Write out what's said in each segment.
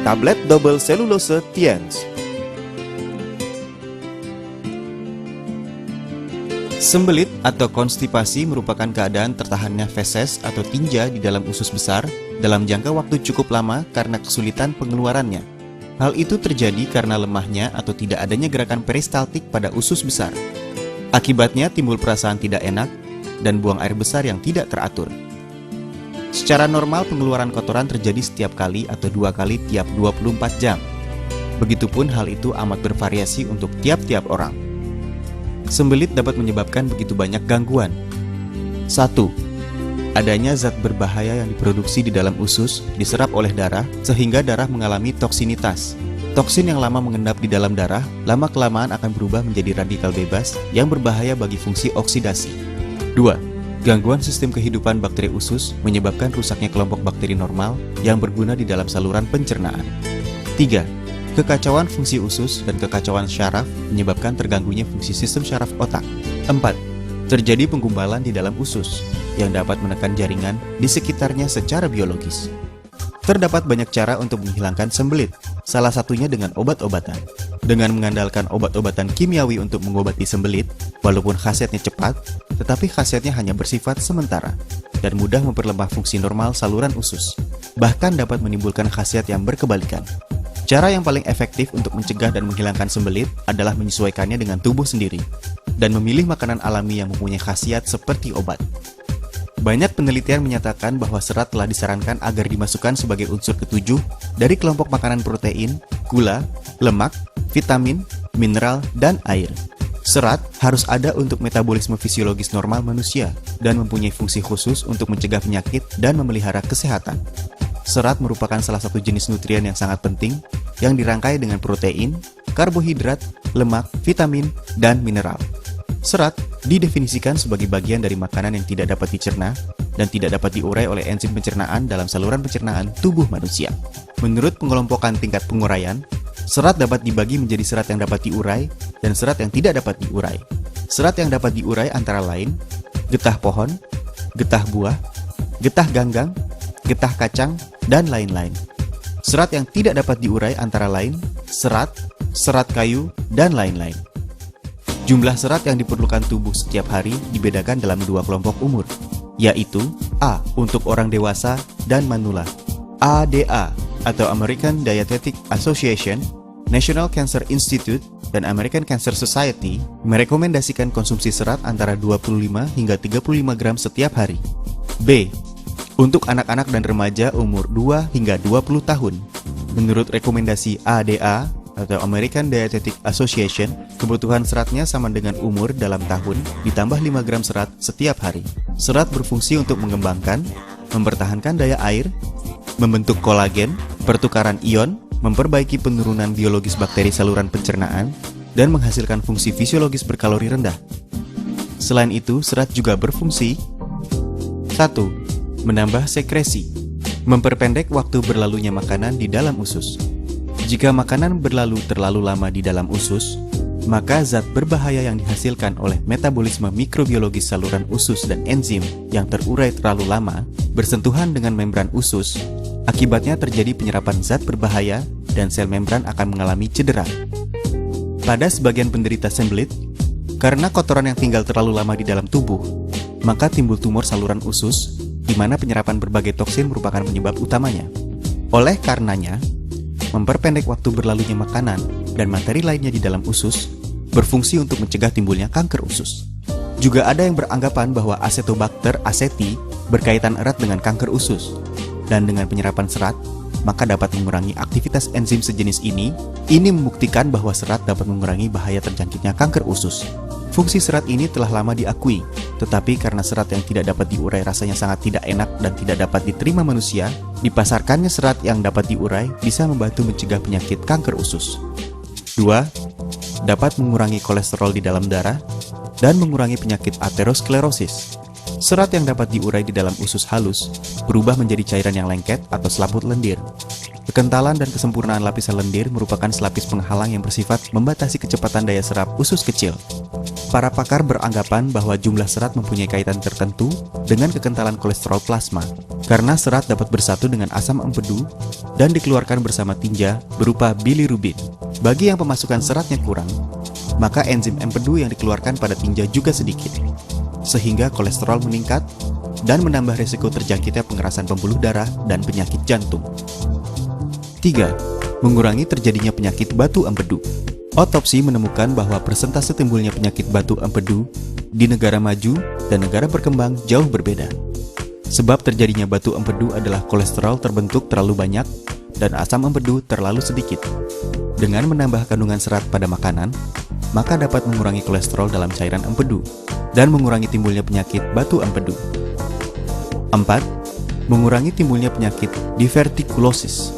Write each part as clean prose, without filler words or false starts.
Tablet double selulose Tiens. Sembelit atau konstipasi merupakan keadaan tertahannya feses atau tinja di dalam usus besar dalam jangka waktu cukup lama karena kesulitan pengeluarannya. Hal itu terjadi karena lemahnya atau tidak adanya gerakan peristaltik pada usus besar. Akibatnya timbul perasaan tidak enak dan buang air besar yang tidak teratur. Secara normal pengeluaran kotoran terjadi setiap kali atau 2 kali tiap 24 jam. Begitupun hal itu amat bervariasi untuk tiap-tiap orang. Sembelit dapat menyebabkan begitu banyak gangguan. 1. Adanya zat berbahaya yang diproduksi di dalam usus diserap oleh darah sehingga darah mengalami toksinitas. Toksin yang lama mengendap di dalam darah lama-kelamaan akan berubah menjadi radikal bebas yang berbahaya bagi fungsi oksidasi. 2. Gangguan sistem kehidupan bakteri usus menyebabkan rusaknya kelompok bakteri normal yang berguna di dalam saluran pencernaan. 3. Kekacauan fungsi usus dan kekacauan syaraf menyebabkan terganggunya fungsi sistem syaraf otak. 4. Terjadi penggumpalan di dalam usus yang dapat menekan jaringan di sekitarnya secara biologis. Terdapat banyak cara untuk menghilangkan sembelit, salah satunya dengan obat-obatan. Dengan mengandalkan obat-obatan kimiawi untuk mengobati sembelit, walaupun khasiatnya cepat, tetapi khasiatnya hanya bersifat sementara dan mudah memperlemah fungsi normal saluran usus, bahkan dapat menimbulkan khasiat yang berkebalikan. Cara yang paling efektif untuk mencegah dan menghilangkan sembelit adalah menyesuaikannya dengan tubuh sendiri dan memilih makanan alami yang mempunyai khasiat seperti obat. Banyak penelitian menyatakan bahwa serat telah disarankan agar dimasukkan sebagai unsur ketujuh dari kelompok makanan protein, gula, lemak, vitamin, mineral, dan air. Serat harus ada untuk metabolisme fisiologis normal manusia dan mempunyai fungsi khusus untuk mencegah penyakit dan memelihara kesehatan. Serat merupakan salah satu jenis nutrien yang sangat penting yang dirangkai dengan protein, karbohidrat, lemak, vitamin, dan mineral. Serat didefinisikan sebagai bagian dari makanan yang tidak dapat dicerna dan tidak dapat diurai oleh enzim pencernaan dalam saluran pencernaan tubuh manusia. Menurut pengelompokan tingkat penguraian, serat dapat dibagi menjadi serat yang dapat diurai dan serat yang tidak dapat diurai. Serat yang dapat diurai antara lain getah pohon, getah buah, getah ganggang, getah kacang, dan lain-lain. Serat yang tidak dapat diurai antara lain serat, serat kayu, dan lain-lain. Jumlah serat yang diperlukan tubuh setiap hari dibedakan dalam 2 kelompok umur, yaitu A untuk orang dewasa dan manula. ADA atau American Dietetic Association, National Cancer Institute, dan American Cancer Society merekomendasikan konsumsi serat antara 25 hingga 35 gram setiap hari. B untuk anak-anak dan remaja umur 2 hingga 20 tahun. Menurut rekomendasi ADA atau American Dietetic Association, kebutuhan seratnya sama dengan umur dalam tahun ditambah 5 gram serat setiap hari. Serat berfungsi untuk mengembangkan, mempertahankan daya air, membentuk kolagen, pertukaran ion, memperbaiki penurunan biologis bakteri saluran pencernaan, dan menghasilkan fungsi fisiologis berkalori rendah. Selain itu, serat juga berfungsi 1. Menambah sekresi, memperpendek waktu berlalunya makanan di dalam usus. Jika makanan berlalu terlalu lama di dalam usus, maka zat berbahaya yang dihasilkan oleh metabolisme mikrobiologis saluran usus dan enzim yang terurai terlalu lama bersentuhan dengan membran usus. Akibatnya terjadi penyerapan zat berbahaya dan sel membran akan mengalami cedera. Pada sebagian penderita sembelit, karena kotoran yang tinggal terlalu lama di dalam tubuh, maka timbul tumor saluran usus di mana penyerapan berbagai toksin merupakan penyebab utamanya. Oleh karenanya, memperpendek waktu berlalunya makanan dan materi lainnya di dalam usus berfungsi untuk mencegah timbulnya kanker usus. Juga ada yang beranggapan bahwa Acetobacter aceti berkaitan erat dengan kanker usus, dan dengan penyerapan serat, maka dapat mengurangi aktivitas enzim sejenis ini. Ini membuktikan bahwa serat dapat mengurangi bahaya terjangkitnya kanker usus. Fungsi serat ini telah lama diakui, tetapi karena serat yang tidak dapat diurai rasanya sangat tidak enak dan tidak dapat diterima manusia, dipasarkannya serat yang dapat diurai bisa membantu mencegah penyakit kanker usus. 2. Dapat mengurangi kolesterol di dalam darah dan mengurangi penyakit aterosklerosis. Serat yang dapat diurai di dalam usus halus berubah menjadi cairan yang lengket atau selaput lendir. Kekentalan dan kesempurnaan lapisan lendir merupakan selapis penghalang yang bersifat membatasi kecepatan daya serap usus kecil. Para pakar beranggapan bahwa jumlah serat mempunyai kaitan tertentu dengan kekentalan kolesterol plasma. karena serat dapat bersatu dengan asam empedu dan dikeluarkan bersama tinja berupa bilirubin. Bagi yang pemasukan seratnya kurang, maka enzim empedu yang dikeluarkan pada tinja juga sedikit, sehingga kolesterol meningkat dan menambah risiko terjangkitnya pengerasan pembuluh darah dan penyakit jantung. 3. Mengurangi terjadinya penyakit batu empedu. Otopsi menemukan bahwa persentase timbulnya penyakit batu empedu di negara maju dan negara berkembang jauh berbeda. Sebab terjadinya batu empedu adalah kolesterol terbentuk terlalu banyak dan asam empedu terlalu sedikit. Dengan menambah kandungan serat pada makanan, maka dapat mengurangi kolesterol dalam cairan empedu dan mengurangi timbulnya penyakit batu empedu. 4. Mengurangi timbulnya penyakit divertikulosis.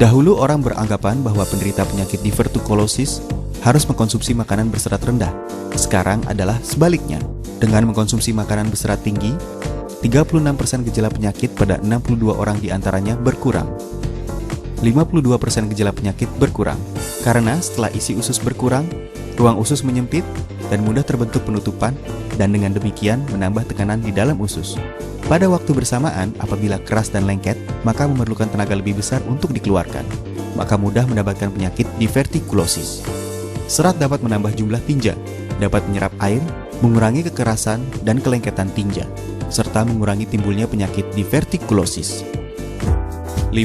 Dahulu orang beranggapan bahwa penderita penyakit divertikulosis harus mengkonsumsi makanan berserat rendah. Sekarang adalah sebaliknya. Dengan mengkonsumsi makanan berserat tinggi, 36% gejala penyakit pada 62 orang diantaranya berkurang. 52% gejala penyakit berkurang, karena setelah isi usus berkurang, ruang usus menyempit dan mudah terbentuk penutupan, dan dengan demikian menambah tekanan di dalam usus. Pada waktu bersamaan, apabila keras dan lengket, maka memerlukan tenaga lebih besar untuk dikeluarkan, maka mudah mendapatkan penyakit divertikulosis. Serat dapat menambah jumlah tinja, dapat menyerap air, mengurangi kekerasan dan kelengketan tinja, serta mengurangi timbulnya penyakit divertikulosis. 5.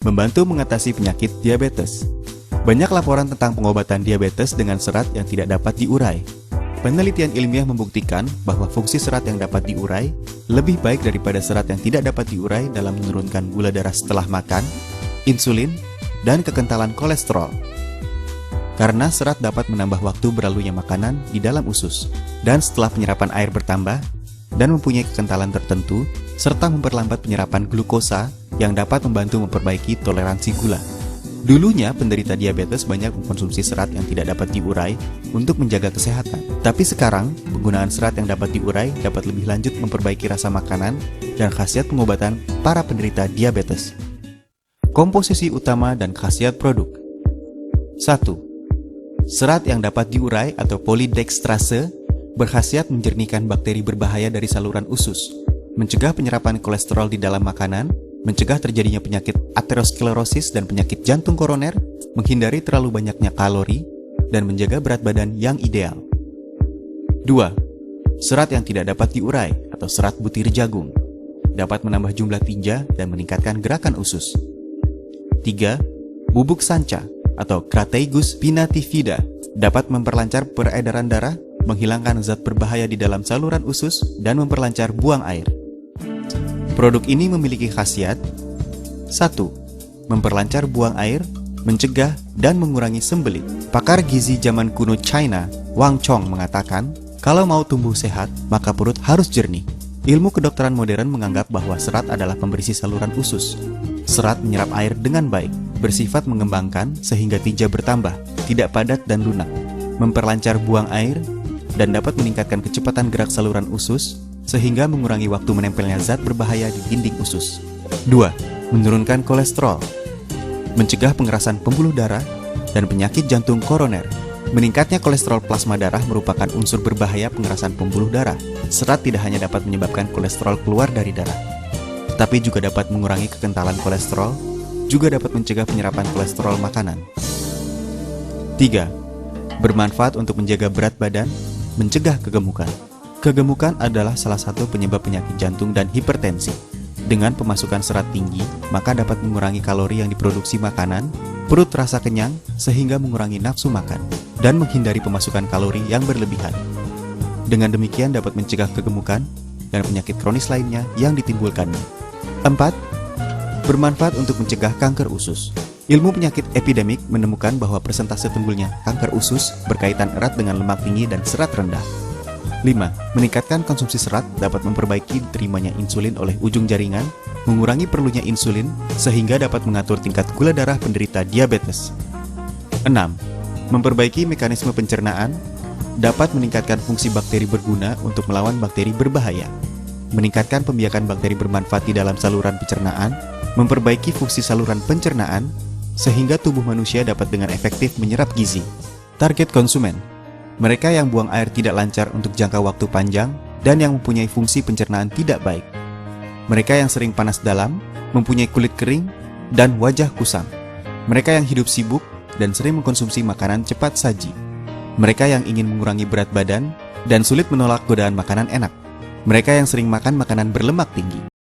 Membantu mengatasi penyakit diabetes. Banyak laporan tentang pengobatan diabetes dengan serat yang tidak dapat diurai. Penelitian ilmiah membuktikan bahwa fungsi serat yang dapat diurai lebih baik daripada serat yang tidak dapat diurai dalam menurunkan gula darah setelah makan, insulin, dan kekentalan kolesterol. Karena serat dapat menambah waktu berlalunya makanan di dalam usus, dan setelah penyerapan air bertambah, dan mempunyai kekentalan tertentu, serta memperlambat penyerapan glukosa yang dapat membantu memperbaiki toleransi gula. Dulunya, penderita diabetes banyak mengkonsumsi serat yang tidak dapat diurai untuk menjaga kesehatan. Tapi sekarang, penggunaan serat yang dapat diurai dapat lebih lanjut memperbaiki rasa makanan dan khasiat pengobatan para penderita diabetes. Komposisi utama dan khasiat produk. 1. Serat yang dapat diurai atau polydextrase berkhasiat menjernihkan bakteri berbahaya dari saluran usus, mencegah penyerapan kolesterol di dalam makanan, mencegah terjadinya penyakit aterosklerosis dan penyakit jantung koroner, menghindari terlalu banyaknya kalori, dan menjaga berat badan yang ideal. 2. Serat yang tidak dapat diurai atau serat butir jagung dapat menambah jumlah tinja dan meningkatkan gerakan usus. 3. Bubuk sanca atau Crataegus pinatifida dapat memperlancar peredaran darah, menghilangkan zat berbahaya di dalam saluran usus, dan memperlancar buang air. Produk ini memiliki khasiat 1. Memperlancar buang air, mencegah dan mengurangi sembelit. Pakar gizi zaman kuno China, Wang Chong, mengatakan, kalau mau tumbuh sehat, maka perut harus jernih. Ilmu kedokteran modern menganggap bahwa serat adalah pembersih saluran usus. Serat menyerap air dengan baik, bersifat mengembangkan sehingga tinja bertambah, tidak padat dan lunak, memperlancar buang air, dan dapat meningkatkan kecepatan gerak saluran usus, sehingga mengurangi waktu menempelnya zat berbahaya di dinding usus. 2. Menurunkan kolesterol, mencegah pengerasan pembuluh darah, dan penyakit jantung koroner. Meningkatnya kolesterol plasma darah merupakan unsur berbahaya pengerasan pembuluh darah. Serat tidak hanya dapat menyebabkan kolesterol keluar dari darah, tetapi juga dapat mengurangi kekentalan kolesterol, juga dapat mencegah penyerapan kolesterol makanan. 3. Bermanfaat untuk menjaga berat badan, mencegah kegemukan. Kegemukan adalah salah satu penyebab penyakit jantung dan hipertensi. Dengan pemasukan serat tinggi, maka dapat mengurangi kalori yang diproduksi makanan, perut terasa kenyang, sehingga mengurangi nafsu makan, dan menghindari pemasukan kalori yang berlebihan. Dengan demikian dapat mencegah kegemukan dan penyakit kronis lainnya yang ditimbulkannya. 4. Bermanfaat untuk mencegah kanker usus. Ilmu penyakit epidemik menemukan bahwa persentase timbulnya kanker usus berkaitan erat dengan lemak tinggi dan serat rendah. 5. Meningkatkan konsumsi serat dapat memperbaiki diterimanya insulin oleh ujung jaringan, mengurangi perlunya insulin, sehingga dapat mengatur tingkat gula darah penderita diabetes. 6. Memperbaiki mekanisme pencernaan, dapat meningkatkan fungsi bakteri berguna untuk melawan bakteri berbahaya, meningkatkan pembiakan bakteri bermanfaat di dalam saluran pencernaan, memperbaiki fungsi saluran pencernaan, sehingga tubuh manusia dapat dengan efektif menyerap gizi. Target konsumen: mereka yang buang air tidak lancar untuk jangka waktu panjang dan yang mempunyai fungsi pencernaan tidak baik. Mereka yang sering panas dalam, mempunyai kulit kering, dan wajah kusam. Mereka yang hidup sibuk dan sering mengkonsumsi makanan cepat saji. Mereka yang ingin mengurangi berat badan dan sulit menolak godaan makanan enak. Mereka yang sering makan makanan berlemak tinggi.